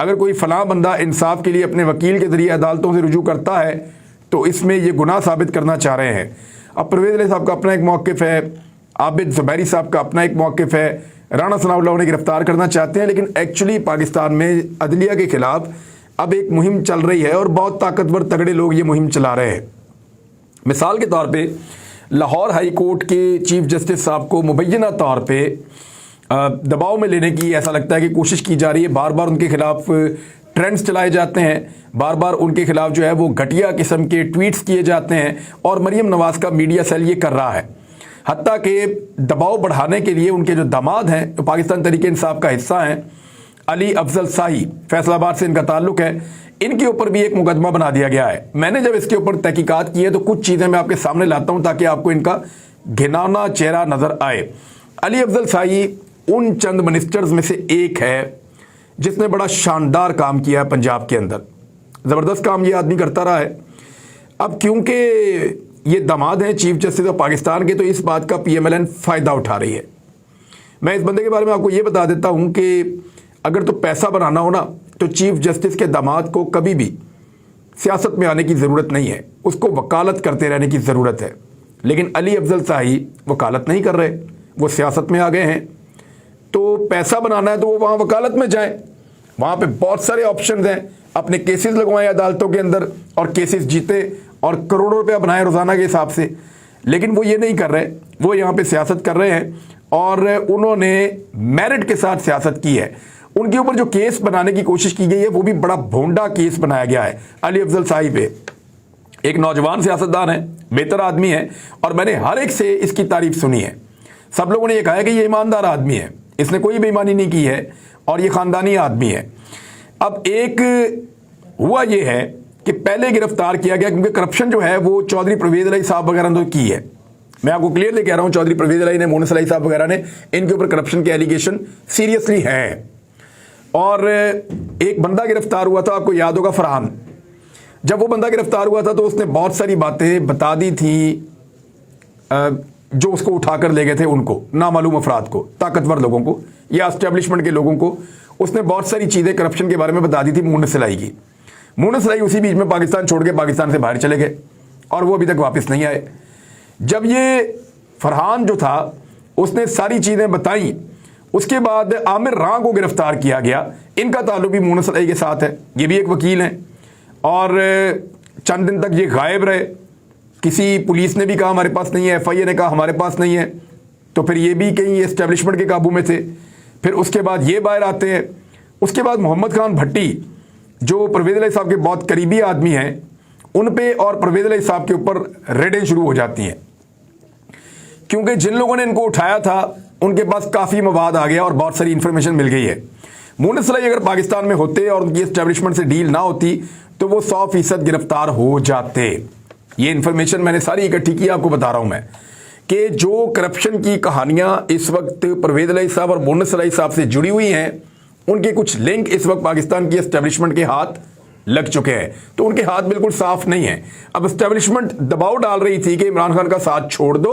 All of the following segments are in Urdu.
اگر کوئی فلاں بندہ انصاف کے لیے اپنے وکیل کے ذریعے عدالتوں سے رجوع کرتا ہے تو اس میں یہ گناہ ثابت کرنا چاہ رہے ہیں۔ اب پرویز علیہ صاحب کا اپنا ایک موقف ہے، عابد زبیری صاحب کا اپنا ایک موقف ہے، رانا ثناء اللہ انہیں گرفتار کرنا چاہتے ہیں، لیکن ایکچولی پاکستان میں عدلیہ کے خلاف اب ایک مہم چل رہی ہے اور بہت طاقتور تگڑے لوگ یہ مہم چلا رہے ہیں۔ مثال کے طور پہ لاہور ہائی کورٹ کے چیف جسٹس صاحب کو مبینہ طور پہ دباؤ میں لینے کی ایسا لگتا ہے کہ کوشش کی جا رہی ہے، بار بار ان کے خلاف ٹرینڈز چلائے جاتے ہیں، بار بار ان کے خلاف جو ہے وہ گھٹیا قسم کے ٹویٹس کیے جاتے ہیں، اور مریم نواز کا میڈیا سیل یہ کر رہا ہے، حتیٰ کہ دباؤ بڑھانے کے لیے ان کے جو داماد ہیں جو پاکستان تحریک انصاف کا حصہ ہیں، علی افضل شاہی، فیصل آباد سے ان کا تعلق ہے، ان کے اوپر بھی ایک مقدمہ بنا دیا گیا ہے۔ میں نے جب اس کے اوپر تحقیقات کی ہے تو کچھ چیزیں میں آپ کے سامنے لاتا ہوں تاکہ آپ کو ان کا گھناؤنا چہرہ نظر آئے۔ علی افضل شاہی ان چند منسٹرز میں سے ایک ہے جس نے بڑا شاندار کام کیا ہے پنجاب کے اندر، زبردست کام یہ آدمی کرتا رہا ہے۔ اب کیونکہ یہ داماد ہیں چیف جسٹس آف پاکستان کے، تو اس بات کا پی ایم ایل این فائدہ اٹھا رہی ہے۔ میں اس بندے کے بارے میں آپ کو یہ بتا دیتا ہوں کہ اگر تو پیسہ بنانا ہو نا تو چیف جسٹس کے داماد کو کبھی بھی سیاست میں آنے کی ضرورت نہیں ہے، اس کو وکالت کرتے رہنے کی ضرورت ہے۔ لیکن علی افضل شاہی وکالت نہیں کر رہے، وہ سیاست میں آ گئے ہیں، تو پیسہ بنانا ہے تو وہ وہاں وکالت میں جائیں، وہاں پہ بہت سارے آپشنز ہیں، اپنے کیسز لگوائیں عدالتوں کے اندر اور کیسز جیتے اور کروڑوں روپیہ بنائے روزانہ کے حساب سے۔ لیکن وہ یہ نہیں کر رہے، وہ یہاں پہ سیاست کر رہے ہیں، اور انہوں نے میرٹ کے ساتھ سیاست کی ہے۔ ان کے اوپر جو کیس بنانے کی کوشش کی گئی ہے وہ بھی بڑا بھونڈا کیس بنایا گیا ہے علی افضل شاہی پہ۔ ایک نوجوان سیاستدان ہے، بہتر آدمی ہے، اور میں نے ہر ایک سے اس کی تعریف سنی ہے۔ سب لوگوں نے یہ کہا ہے کہ یہ ایماندار آدمی ہے، اس نے کوئی بے ایمانی نہیں کی ہے، اور یہ خاندانی آدمی ہے۔ اب ایک ہوا یہ ہے کہ پہلے گرفتار کیا گیا کیونکہ کرپشن جو ہے وہ چودھری پرویز علیہ صاحب وغیرہ نے کی ہے۔ میں آپ کو کلیئرلی کہہ رہا ہوں، چودھری پرویز علیہ نے، مونس علیہ صاحب وغیرہ نے، ان کے اوپر کرپشن کے ایلیگیشن سیریسلی ہیں۔ اور ایک بندہ گرفتار ہوا تھا، آپ کو یاد ہوگا، فرحان۔ جب وہ بندہ گرفتار ہوا تھا تو اس نے بہت ساری باتیں بتا دی تھیں جو اس کو اٹھا کر لے گئے تھے، ان کو نامعلوم افراد کو، طاقتور لوگوں کو یا اسٹیبلشمنٹ کے لوگوں کو، اس نے بہت ساری چیزیں کرپشن کے بارے میں بتا دی تھی مونس علیہ کی۔ مونس علیہ اسی بیچ میں پاکستان چھوڑ کے پاکستان سے باہر چلے گئے اور وہ ابھی تک واپس نہیں آئے۔ جب یہ فرحان جو تھا اس نے ساری چیزیں بتائیں، اس کے بعد عامر راں کو گرفتار کیا گیا۔ ان کا تعلق بھی مونس علیہ کے ساتھ ہے، یہ بھی ایک وکیل ہیں، اور چند دن تک یہ غائب رہے۔ کسی پولیس نے بھی کہا ہمارے پاس نہیں ہے، ایف آئی اے نے کہا ہمارے پاس نہیں ہے، تو پھر یہ بھی کہیں اسٹیبلشمنٹ کے قابو میں تھے۔ پھر اس کے بعد یہ باہر آتے ہیں۔ اس کے بعد محمد خان بھٹی جو پرویز علیہ صاحب کے بہت قریبی آدمی ہیں، ان پہ اور پرویز علیہ صاحب کے اوپر ریڈیں شروع ہو جاتی ہیں، کیونکہ جن لوگوں نے ان کو اٹھایا تھا ان کے پاس کافی مواد آ گیا اور بہت ساری انفارمیشن مل گئی ہے۔ مونس علیہ اگر پاکستان میں ہوتے اور ان کی اسٹیبلشمنٹ سے ڈیل نہ ہوتی تو وہ 100% گرفتار ہو جاتے۔ یہ انفارمیشن میں نے ساری اکٹھی کی، آپ کو بتا رہا ہوں میں کہ جو کرپشن کی کہانیاں اس وقت پرویز علیہ صاحب اور مونس علیہ صاحب سے جڑی ہوئی ہیں، ان کے کچھ لنک اس وقت پاکستان کی اسٹیبلشمنٹ کے ہاتھ لگ چکے ہیں، تو ان کے ہاتھ بالکل صاف نہیں ہیں۔ اب اسٹیبلشمنٹ دباؤ ڈال رہی تھی کہ عمران خان کا ساتھ چھوڑ دو،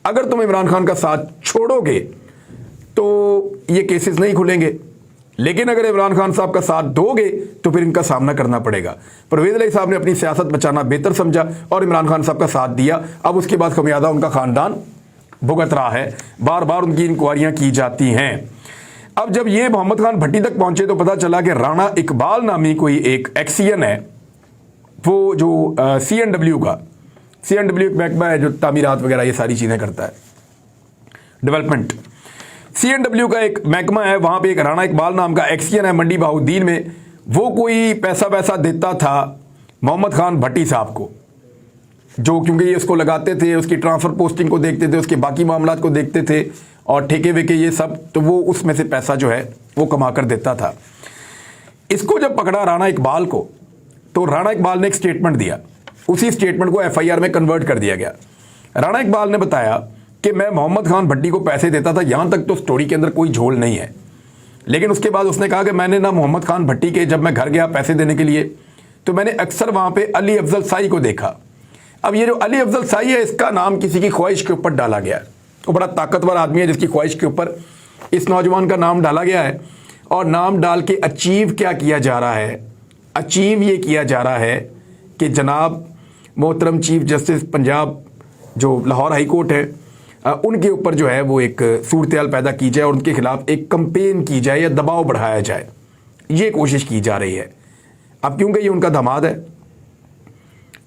اگر تم عمران خان کا ساتھ چھوڑو گے تو یہ کیسز نہیں کھلیں گے، لیکن اگر عمران خان صاحب کا ساتھ دو گے تو پھر ان کا سامنا کرنا پڑے گا۔ پرویز علیہ صاحب نے اپنی سیاست بچانا بہتر سمجھا اور عمران خان صاحب کا ساتھ دیا۔ اب اس کے بعد خمیازہ ان کا خاندان بھگت رہا ہے، بار بار ان کی انکوائریاں کی جاتی ہیں۔ اب جب یہ محمد خان بھٹی تک پہنچے تو پتا چلا کہ رانا اقبال نامی کوئی ایک ایکسین ہے، وہ جو سی این ڈبلیو ایک محکمہ ہے جو تعمیرات وغیرہ یہ ساری چیزیں کرتا ہے، ڈیولپمنٹ۔ سی این ڈبلیو کا ایک محکمہ ہے، وہاں پہ ایک رانا اقبال نام کا ایکسین ہے منڈی بہاؤالدین میں، وہ کوئی پیسہ دیتا تھا محمد خان بھٹی صاحب کو، جو کیونکہ یہ اس کو لگاتے تھے، اس کی ٹرانسفر پوسٹنگ کو دیکھتے تھے، اس کے باقی معاملات کو دیکھتے تھے اور ٹھیکے ویکے یہ سب، تو وہ اس میں سے پیسہ جو ہے وہ کما کر دیتا تھا۔ اس کو جب پکڑا رانا اقبال کو تو رانا اقبال نے ایک سٹیٹمنٹ دیا، اسی سٹیٹمنٹ کو ایف آئی آر میں کنورٹ کر دیا گیا۔ رانا اقبال نے بتایا کہ میں محمد خان بھٹی کو پیسے دیتا تھا، یہاں تک تو سٹوری کے اندر کوئی جھول نہیں ہے، لیکن اس کے بعد اس نے کہا کہ میں نے نہ محمد خان بھٹی کے، جب میں گھر گیا پیسے دینے کے لیے تو میں نے اکثر وہاں پہ علی افضل شاہی کو دیکھا۔ اب یہ جو علی افضل شاہی ہے، اس کا نام کسی کی خواہش کے اوپر ڈالا گیا ہے، وہ بڑا طاقتور آدمی ہے جس کی خواہش کے اوپر اس نوجوان کا نام ڈالا گیا ہے۔ اور نام ڈال کے اچیو کیا کیا جا رہا ہے؟ اچیو یہ کیا جا رہا ہے کہ جناب محترم چیف جسٹس پنجاب جو لاہور ہائی کورٹ ہے ان کے اوپر جو ہے وہ ایک صورتحال پیدا کی جائے اور ان کے خلاف ایک کمپین کی جائے یا دباؤ بڑھایا جائے، یہ کوشش کی جا رہی ہے۔ اب کیونکہ یہ ان کا دھماد ہے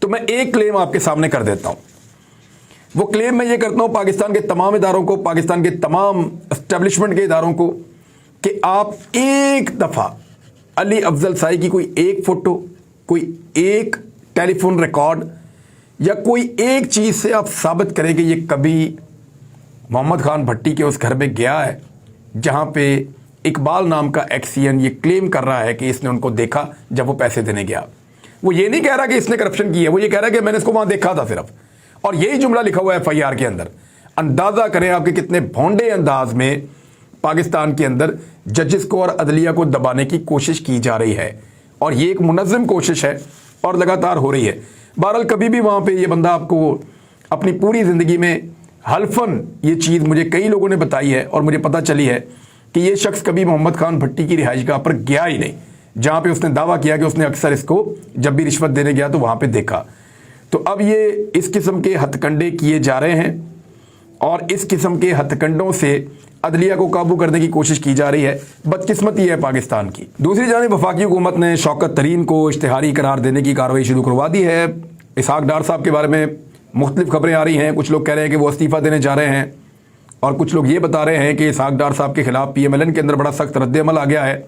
تو میں ایک کلیم آپ کے سامنے کر دیتا ہوں۔ وہ کلیم میں یہ کرتا ہوں پاکستان کے تمام اداروں کو، پاکستان کے تمام اسٹیبلشمنٹ کے اداروں کو، کہ آپ ایک دفعہ علی افضل سائی کی کوئی ایک فوٹو، کوئی ایک ٹیلی فون ریکارڈ یا کوئی ایک چیز سے آپ ثابت کریں کہ یہ کبھی محمد خان بھٹی کے اس گھر میں گیا ہے جہاں پہ اقبال نام کا ایکسین یہ کلیم کر رہا ہے کہ اس نے ان کو دیکھا جب وہ پیسے دینے گیا۔ وہ یہ نہیں کہہ رہا کہ اس نے کرپشن کی ہے، وہ یہ کہہ رہا ہے کہ میں نے اس کو وہاں دیکھا تھا صرف، اور یہی جملہ لکھا ہوا ہے ایف آئی آر کے اندر۔ اندازہ کریں آپ کے کتنے بھونڈے انداز میں پاکستان کے اندر ججز کو اور عدلیہ کو دبانے کی کوشش کی جا رہی ہے، اور یہ ایک منظم کوشش ہے اور لگاتار ہو رہی ہے۔ بہرحال کبھی بھی وہاں پہ یہ بندہ آپ کو اپنی پوری زندگی میں حلفاً یہ چیز مجھے کئی لوگوں نے بتائی ہے اور مجھے پتہ چلی ہے کہ یہ شخص کبھی محمد خان بھٹی کی رہائش گاہ پر گیا ہی نہیں، جہاں پہ اس نے دعویٰ کیا کہ اس نے اکثر اس کو جب بھی رشوت دینے گیا تو وہاں پہ دیکھا۔ تو اب یہ اس قسم کے ہتھ کنڈے کیے جا رہے ہیں اور اس قسم کے ہتھ کنڈوں سے عدلیہ کو قابو کرنے کی کوشش کی جا رہی ہے۔ بدقسمتی ہے پاکستان کی۔ دوسری جانب وفاقی حکومت نے شوکت ترین کو اشتہاری قرار دینے کی کارروائی شروع کروا دی ہے۔ اسحاق ڈار صاحب کے بارے میں مختلف خبریں آ رہی ہیں، کچھ لوگ کہہ رہے ہیں کہ وہ استعفیٰ دینے جا رہے ہیں، اور کچھ لوگ یہ بتا رہے ہیں کہ اسحاق ڈار صاحب کے خلاف پی ایم ایل این کے اندر بڑا سخت رد عمل آ گیا ہے۔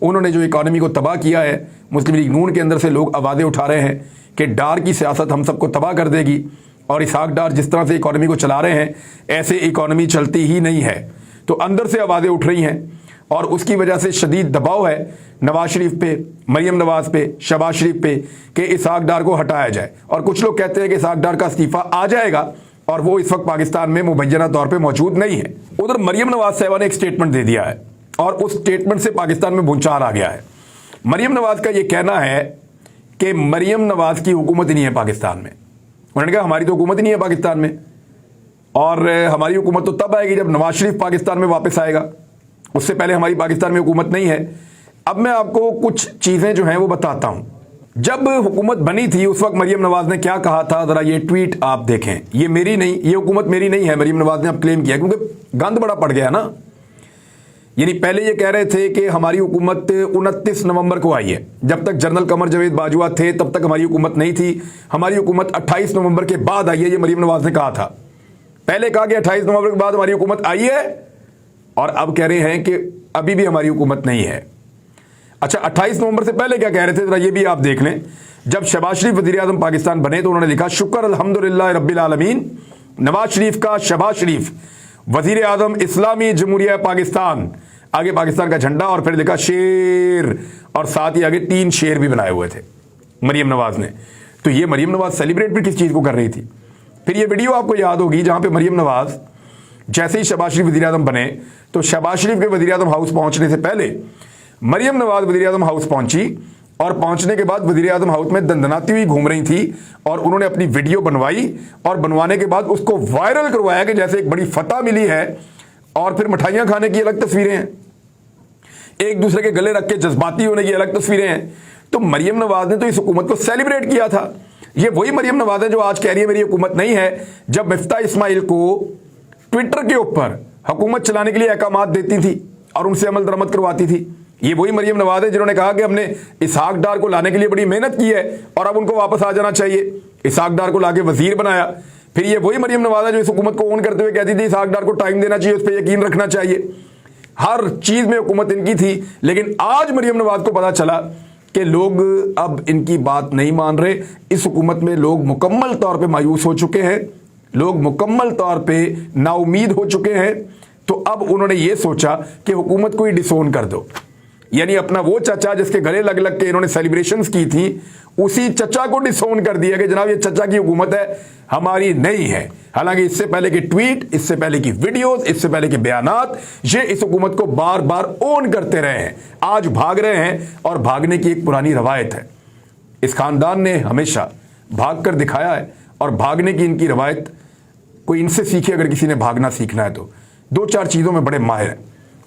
انہوں نے جو اکانومی کو تباہ کیا ہے، مسلم لیگ نون کے اندر سے لوگ آوازیں اٹھا رہے ہیں کہ ڈار کی سیاست ہم سب کو تباہ کر دے گی، اور اسحاق ڈار جس طرح سے اکانومی کو چلا رہے ہیں ایسے اکانومی چلتی ہی نہیں ہے۔ تو اندر سے آوازیں اٹھ رہی ہیں اور اس کی وجہ سے شدید دباؤ ہے نواز شریف پہ، مریم نواز پہ، شہباز شریف پہ کہ اسحاق ڈار کو ہٹایا جائے، اور کچھ لوگ کہتے ہیں کہ اسحاق ڈار کا استعفیٰ آ جائے گا اور وہ اس وقت پاکستان میں مبینہ طور پہ موجود نہیں ہے۔ ادھر مریم نواز صاحبہ نے ایک سٹیٹمنٹ دے دیا ہے اور اس سٹیٹمنٹ سے پاکستان میں بھونچال آ گیا ہے۔ مریم نواز کا یہ کہنا ہے کہ مریم نواز کی حکومت ہی نہیں ہے پاکستان میں۔ انہوں نے کہا ہماری تو حکومت ہی نہیں ہے پاکستان میں، اور ہماری حکومت تو تب آئے گی جب نواز شریف پاکستان میں واپس آئے گا، اس سے پہلے ہماری پاکستان میں حکومت نہیں ہے۔ اب میں آپ کو کچھ چیزیں جو ہیں وہ بتاتا ہوں۔ جب حکومت بنی تھی اس وقت مریم نواز نے کیا کہا تھا، ذرا یہ ٹویٹ آپ دیکھیں۔ یہ میری نہیں، یہ حکومت میری نہیں ہے، مریم نواز نے اب کلیم کیا، کیونکہ گند بڑا پڑ گیا نا۔ یعنی پہلے یہ کہہ رہے تھے کہ ہماری حکومت 29 نومبر کو آئی ہے، جب تک جنرل قمر جاوید باجوہ تھے تب تک ہماری حکومت نہیں تھی، ہماری حکومت 28 نومبر کے بعد آئی ہے، یہ مریم نواز نے کہا تھا۔ پہلے کہا کہ 28 نومبر کے بعد ہماری حکومت آئی ہے، اور اب کہہ رہے ہیں کہ ابھی بھی ہماری حکومت نہیں ہے۔ اچھا 28 نومبر سے پہلے کیا کہہ رہے تھے، ذرا یہ بھی آپ دیکھ لیں۔ جب شہباز شریف وزیر اعظم پاکستان بنے تو انہوں نے لکھا شکر الحمدللہ رب العالمین، نواز شریف کا شہباز شریف وزیر اعظم اسلامی جمہوریہ پاکستان، آگے پاکستان کا جھنڈا، اور پھر لکھا شیر، اور ساتھ ہی آگے 3 شیر بھی بنائے ہوئے تھے مریم نواز نے۔ تو یہ مریم نواز سیلیبریٹ بھی کس چیز کو کر رہی تھی؟ پھر یہ ویڈیو آپ کو یاد ہوگی جہاں پہ مریم نواز جیسے ہی شہباز شریف وزیر اعظم بنے تو شہباز شریف کے وزیر اعظم ہاؤس پہنچنے سے پہلے مریم نواز وزیر اعظم ہاؤس پہنچی، اور پہنچنے کے بعد وزیر اعظم ہاؤس میں دندناتی ہوئی گھوم رہی تھی، اور انہوں نے اپنی ویڈیو بنوائی، اور بنوانے کے بعد اس کو وائرل کروایا کہ جیسے ایک بڑی فتح ملی ہے، اور پھر مٹھائیاں کھانے کی الگ تصویریں ہیں، ایک دوسرے کے گلے رکھ کے جذباتی ہونے کی الگ تصویریں ہیں۔ تو مریم نواز نے تو اس حکومت کو سیلیبریٹ کیا تھا۔ یہ وہی مریم نواز ہے جو آج کہہ رہی ہے میری حکومت نہیں ہے، جب مفتاح اسماعیل کو ٹویٹر کے اوپر حکومت چلانے کے لیے احکامات دیتی تھی اور ان سے عمل درآمد کرواتی تھی۔ یہ وہی مریم نواز ہے جنہوں نے کہا کہ ہم نے اسحاق ڈار کو لانے کے لیے بڑی محنت کی ہے اور اب ان کو واپس آ جانا چاہیے، اسحاق ڈار کو لا کے وزیر بنایا۔ پھر یہ وہی مریم نواز ہے جو اس حکومت کو اون کرتے ہوئے کہتی تھی اسحاق ڈار کو ٹائم دینا چاہیے، اس پہ یقین رکھنا چاہیے، ہر چیز میں حکومت ان کی تھی۔ لیکن آج مریم نواز کو پتا چلا کہ لوگ اب ان کی بات نہیں مان رہے، اس حکومت میں لوگ مکمل طور پہ مایوس ہو چکے ہیں، لوگ مکمل طور پہ نا امید ہو چکے ہیں۔ تو اب انہوں نے یہ سوچا کہ حکومت کو ہی ڈسون کر دو، یعنی اپنا وہ چچا جس کے گلے لگ لگ کے انہوں نے سیلیبریشنز کی تھی، اسی چچا کو ڈسون کر دیا کہ جناب یہ چچا کی حکومت ہے، ہماری نہیں ہے۔ حالانکہ اس سے پہلے کے ٹویٹ، اس سے پہلے کی ویڈیوز، اس سے پہلے کے بیانات، یہ اس حکومت کو بار بار اون کرتے رہے ہیں، آج بھاگ رہے ہیں، اور بھاگنے کی ایک پرانی روایت ہے۔ اس خاندان نے ہمیشہ بھاگ کر دکھایا ہے، اور بھاگنے کی ان کی روایت کوئی ان سے سیکھے، اگر کسی نے بھاگنا سیکھنا ہے تو 2-4 چیزوں میں بڑے ماہر ہیں۔